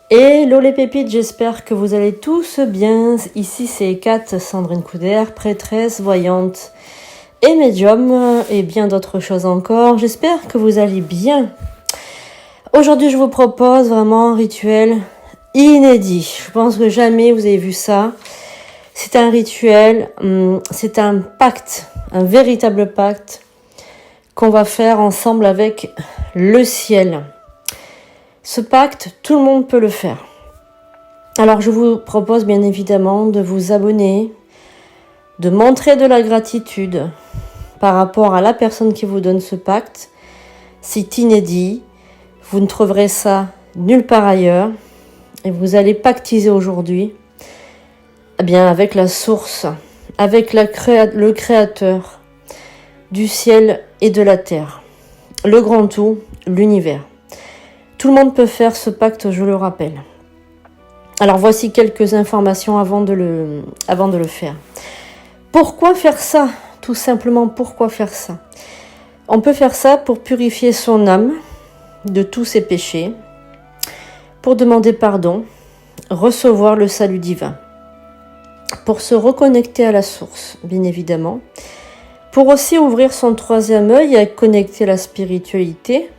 Hello les pépites, j'espère que vous allez tous bien. Ici c'est Kat, Sandrine Couder, prêtresse, voyante et médium et bien d'autres choses encore. J'espère que vous allez bien. Aujourd'hui je vous propose vraiment un rituel inédit. Je pense que jamais vous avez vu ça. C'est un rituel, c'est un pacte, un véritable pacte qu'on va faire ensemble avec le ciel. Ce pacte, tout le monde peut le faire. Alors je vous propose bien évidemment de vous abonner, de montrer de la gratitude par rapport à la personne qui vous donne ce pacte. C'est inédit, vous ne trouverez ça nulle part ailleurs et vous allez pactiser aujourd'hui avec la source, avec le créateur du ciel et de la terre, le grand tout, l'univers. Tout le monde peut faire ce pacte, je le rappelle. Alors voici quelques informations avant de le faire. Pourquoi faire ça? Tout simplement, pourquoi faire ça? On peut faire ça pour purifier son âme de tous ses péchés, pour demander pardon, recevoir le salut divin, pour se reconnecter à la source, bien évidemment, pour aussi ouvrir son troisième œil et connecter la spiritualité,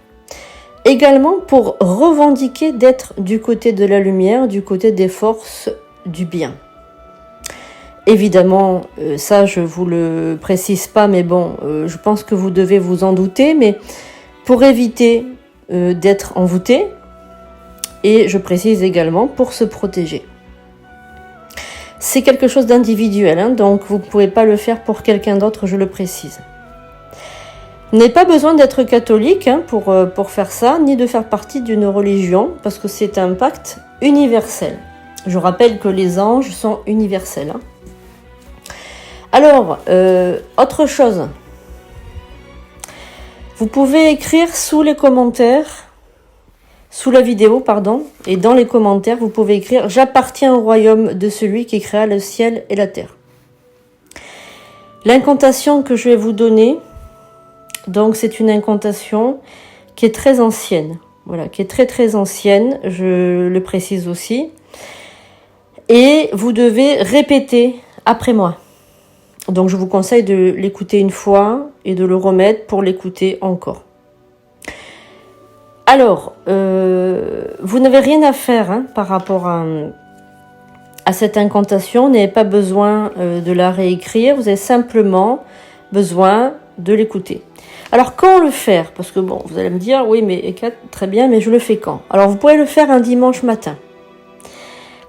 également pour revendiquer d'être du côté de la lumière, du côté des forces du bien. Évidemment, ça je vous le précise pas, mais bon, je pense que vous devez vous en douter, mais pour éviter d'être envoûté, et je précise également pour se protéger. C'est quelque chose d'individuel, donc vous ne pouvez pas le faire pour quelqu'un d'autre, je le précise. Vous n'avez pas besoin d'être catholique pour faire ça, ni de faire partie d'une religion, parce que c'est un pacte universel. Je rappelle que les anges sont universels. Alors, autre chose. Vous pouvez écrire sous la vidéo, et dans les commentaires, vous pouvez écrire « J'appartiens au royaume de celui qui créa le ciel et la terre ». L'incantation que je vais vous donner, donc c'est une incantation qui est très ancienne, qui est très très ancienne, je le précise aussi. Et vous devez répéter après moi. Donc je vous conseille de l'écouter une fois et de le remettre pour l'écouter encore. Alors, vous n'avez rien à faire par rapport à cette incantation, vous n'avez pas besoin de la réécrire, vous avez simplement besoin de l'écouter. Alors quand le faire? Parce que bon, vous allez me dire, oui mais Kat, très bien, mais je le fais quand? Alors vous pouvez le faire un dimanche matin.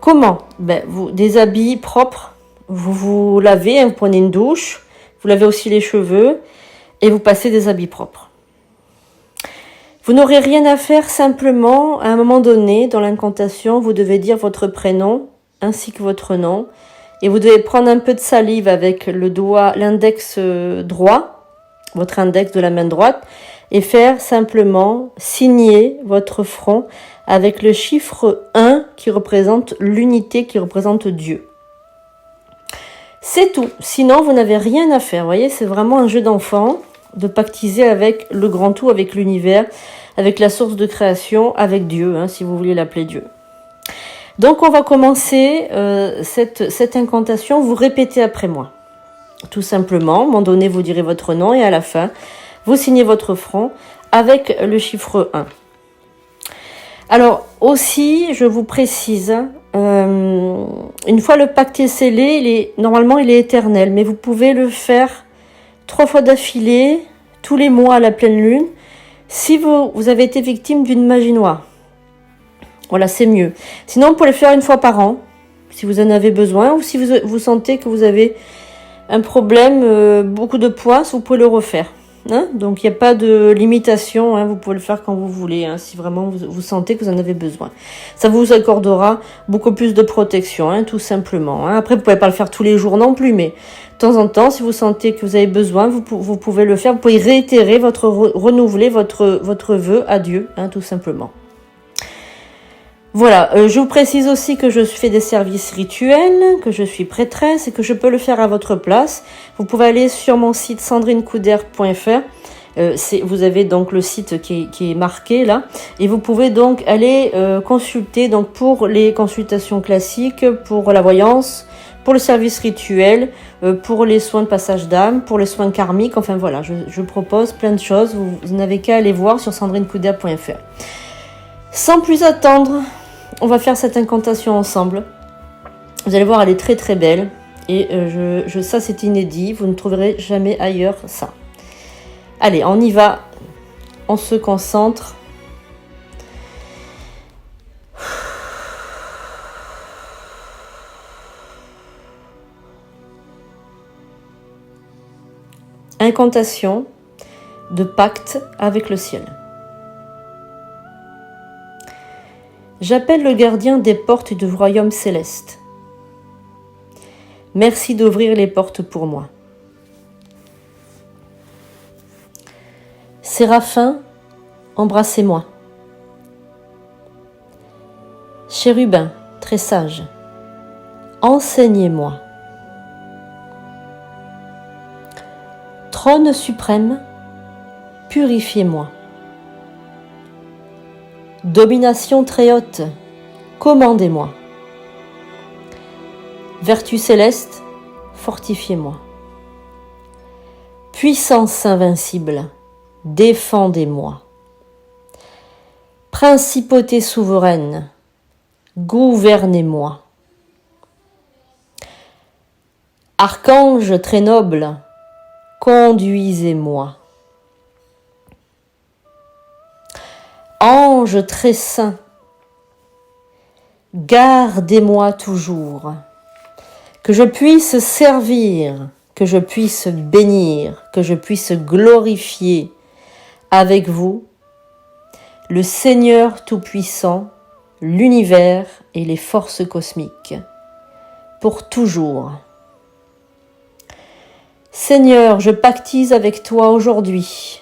Comment? Des habits propres, vous vous lavez, vous prenez une douche, vous lavez aussi les cheveux et vous passez des habits propres. Vous n'aurez rien à faire, simplement, à un moment donné, dans l'incantation, vous devez dire votre prénom ainsi que votre nom et vous devez prendre un peu de salive avec l'index droit, votre index de la main droite, et faire simplement signer votre front avec le chiffre 1 qui représente l'unité, qui représente Dieu. C'est tout. Sinon, vous n'avez rien à faire. Vous voyez, c'est vraiment un jeu d'enfant de pactiser avec le grand tout, avec l'univers, avec la source de création, avec Dieu, si vous voulez l'appeler Dieu. Donc, on va commencer cette incantation. Vous répétez après moi. Tout simplement, à un moment donné, vous direz votre nom et à la fin, vous signez votre front avec le chiffre 1. Alors, aussi, je vous précise, une fois le pacte est scellé, normalement, il est éternel, mais vous pouvez le faire 3 fois d'affilée, tous les mois à la pleine lune, si vous avez été victime d'une magie noire. Voilà, c'est mieux. Sinon, vous pouvez le faire une fois par an, si vous en avez besoin, ou si vous sentez que vous avez un problème, beaucoup de poids, vous pouvez le refaire. Donc il n'y a pas de limitation, vous pouvez le faire quand vous voulez, si vraiment vous sentez que vous en avez besoin. Ça vous accordera beaucoup plus de protection, tout simplement. Après, vous ne pouvez pas le faire tous les jours non plus, mais de temps en temps, si vous sentez que vous avez besoin, vous pouvez le faire. Vous pouvez réitérer renouveler votre vœu à Dieu, tout simplement. Voilà, je vous précise aussi que je fais des services rituels, que je suis prêtresse et que je peux le faire à votre place. Vous pouvez aller sur mon site sandrinecouder.fr. Vous avez donc le site qui est marqué là, et vous pouvez donc aller consulter donc pour les consultations classiques, pour la voyance, pour le service rituel, pour les soins de passage d'âme, pour les soins karmiques. Enfin voilà, je propose plein de choses. Vous n'avez qu'à aller voir sur sandrinecouder.fr. Sans plus attendre, on va faire cette incantation ensemble. Vous allez voir, elle est très très belle. Et ça, c'est inédit. Vous ne trouverez jamais ailleurs ça. Allez, on y va. On se concentre. Incantation de pacte avec le ciel. J'appelle le gardien des portes du royaume céleste. Merci d'ouvrir les portes pour moi. Séraphins, embrassez-moi. Chérubins, très sages, enseignez-moi. Trône suprême, purifiez-moi. Domination très haute, commandez-moi. Vertu céleste, fortifiez-moi. Puissance invincible, défendez-moi. Principauté souveraine, gouvernez-moi. Archange très noble, conduisez-moi. Ange très saint, gardez-moi toujours, que je puisse servir, que je puisse bénir, que je puisse glorifier avec vous, le Seigneur Tout-Puissant, l'univers et les forces cosmiques, pour toujours. Seigneur, je pactise avec toi aujourd'hui,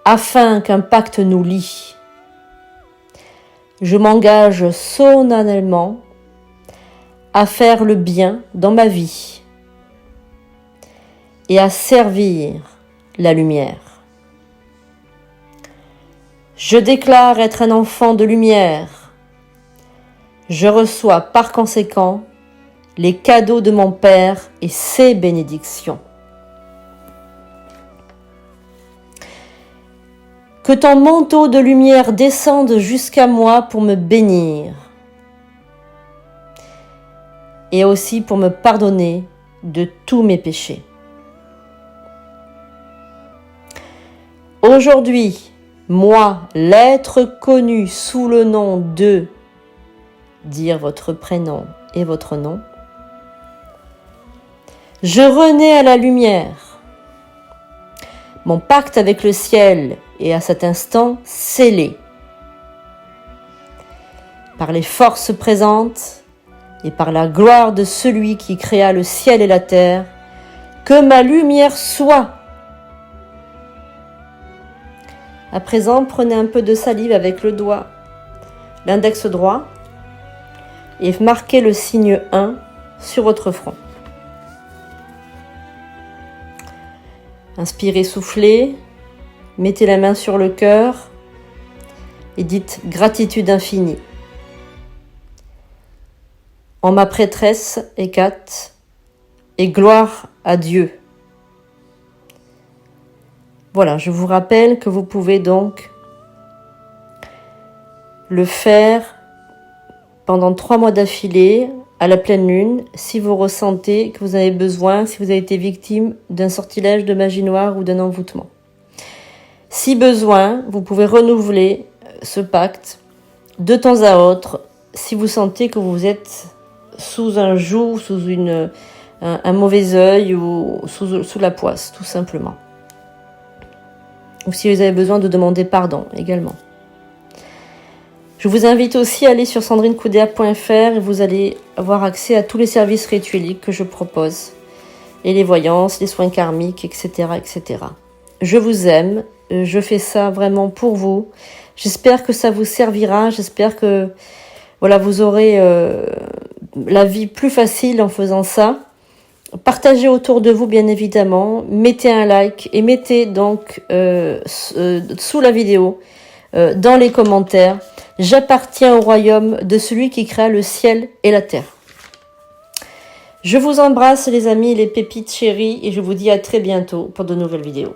afin qu'un pacte nous lie. Je m'engage solennellement à faire le bien dans ma vie et à servir la lumière. Je déclare être un enfant de lumière. Je reçois par conséquent les cadeaux de mon Père et ses bénédictions. Que ton manteau de lumière descende jusqu'à moi pour me bénir et aussi pour me pardonner de tous mes péchés. Aujourd'hui, moi, l'être connu sous le nom de, dire votre prénom et votre nom, je renais à la lumière. Mon pacte avec le ciel est à cet instant scellé. Par les forces présentes et par la gloire de celui qui créa le ciel et la terre, que ma lumière soit. À présent, prenez un peu de salive avec le doigt, l'index droit, et marquez le signe 1 sur votre front. Inspirez, soufflez, mettez la main sur le cœur et dites gratitude infinie. En ma prêtresse Hécate et gloire à Dieu. Voilà, je vous rappelle que vous pouvez donc le faire pendant 3 mois d'affilée à la pleine lune, si vous ressentez que vous avez besoin, si vous avez été victime d'un sortilège de magie noire ou d'un envoûtement. Si besoin, vous pouvez renouveler ce pacte de temps à autre si vous sentez que vous êtes sous un joug, sous un mauvais œil ou sous la poisse, tout simplement. Ou si vous avez besoin de demander pardon également. Je vous invite aussi à aller sur sandrinecouder.fr et vous allez avoir accès à tous les services ritueliques que je propose. Et les voyances, les soins karmiques, etc., etc. Je vous aime je fais ça vraiment pour vous. J'espère que ça vous servira. J'espère que voilà, vous aurez la vie plus facile en faisant ça. Partagez autour de vous, bien évidemment. Mettez un like et mettez donc sous la vidéo, dans les commentaires, j'appartiens au royaume de celui qui créa le ciel et la terre. Je vous embrasse les amis, les pépites chéries, et je vous dis à très bientôt pour de nouvelles vidéos.